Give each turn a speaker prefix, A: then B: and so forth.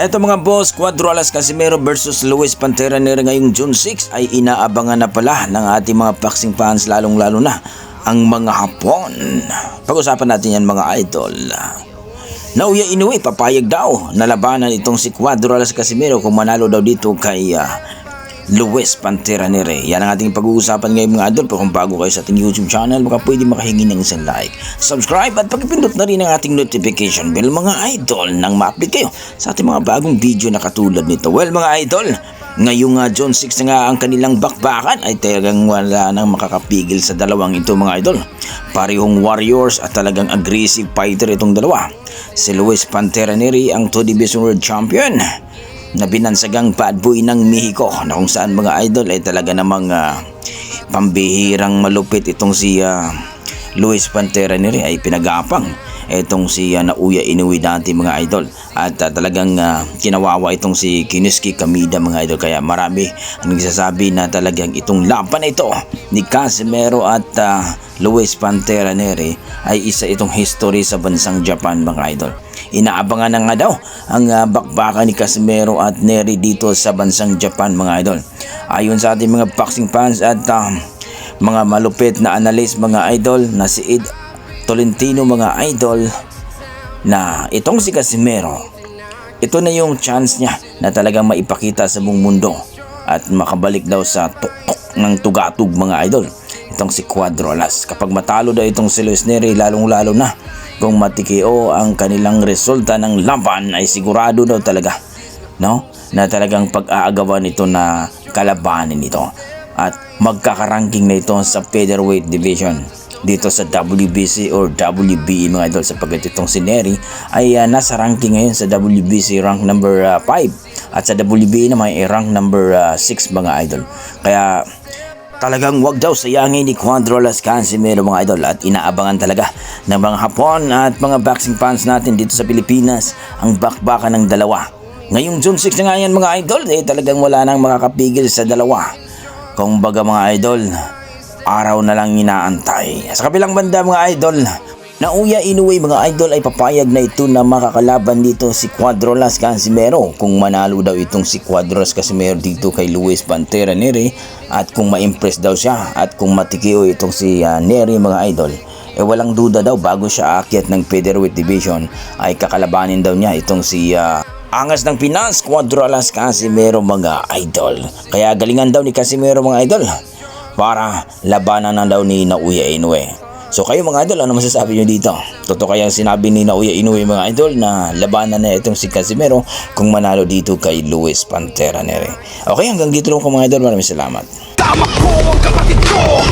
A: Eto mga boss, Cuadro Alas Casimero versus Luis Pantera Neri ngayong June 6 ay inaabangan na pala ng ating mga boxing fans, lalong-lalo na ang mga Hapon. Pag-usapan natin yan mga idol. Naoya Inoue papayag daw na labanan itong si Cuadro Alas Casimero kung manalo daw dito kay Luis Pantera Neri. Yan ang ating pag-uusapan ngayon mga idol. Pero kung bago kayo sa ating YouTube channel, baka pwede makahingi ng isang like, subscribe at pagpindot na rin ang ating notification bell mga idol nang ma-update kayo sa ating mga bagong video na katulad nito. Well mga idol, ngayong June 6 na nga ang kanilang bakbakan ay talagang wala nang makakapigil sa dalawang ito mga idol. Parehong warriors at talagang aggressive fighter itong dalawa. Si Luis Pantera Neri ang 2 Division World Champion na binansagang bad boy ng Mexico, na kung saan mga idol ay talaga namang pambihirang malupit itong si Luis Pantera Neri ay pinagapang itong si Naoya Inoue dati mga idol, at talagang kinawawa itong si Kiniski Kamida mga idol. Kaya marami ang nagsasabi na talagang itong laban na ito ni Casimero at Luis Pantera Neri ay isa itong history sa bansang Japan mga idol. Inaabangan na nga daw ang bakbakan ni Casimero at Neri dito sa bansang Japan mga idol. Ayon sa ating mga boxing fans at mga malupit na analyst mga idol na si Ed Tolentino mga idol, na itong si Casimero, ito na yung chance niya na talagang maipakita sa buong mundo at makabalik daw sa tuktok ng tugatog mga idol itong si Cuadro Alas. Kapag matalo daw itong si Luis Neri, lalong-lalo na kung matikio ang kanilang resulta ng laban, ay sigurado daw talaga na talagang pag-aagawan ito na kalabanin ito at magkakaranking na ito sa featherweight division dito sa WBC or WBE mga idol, sapagkat itong si Neri ay nasa ranking ngayon sa WBC rank number 5 at sa WBE naman ay rank number 6 mga idol. Kaya talagang wag daw sayangin ni Cuadro Alas Casimero mga idol, at inaabangan talaga ng mga Hapon at mga boxing fans natin dito sa Pilipinas ang bakbakan ng dalawa. Ngayong June 6 na nga yan mga idol, talagang wala nang makakapigil sa dalawa. Kung baga mga idol, araw na lang inaantay. Sa kabilang banda mga idol, Naoya Inoue mga idol ay papayag na ito na makakalaban dito si Cuadro Alas Casimero kung manalo daw itong si Cuadro Alas Casimero dito kay Luis Pantera Neri, at kung ma-impress daw siya at kung matikio itong si Neri mga idol, walang duda daw bago siya aakyat ng featherweight division ay kakalabanin daw niya itong si Angas ng Pinas, Cuadro Alas Casimero mga idol. Kaya galingan daw ni Casimero mga idol para labanan na daw ni Naoya Inoue. So kayo mga idol, ano masasabi nyo dito? Totoo kaya sinabi ni Naoya Inoue mga idol na labanan na itong si Casimero kung manalo dito kay Luis Pantera Neri? Okay, hanggang dito lang ko mga idol. Maraming salamat. Tama ko ang kapatid ko!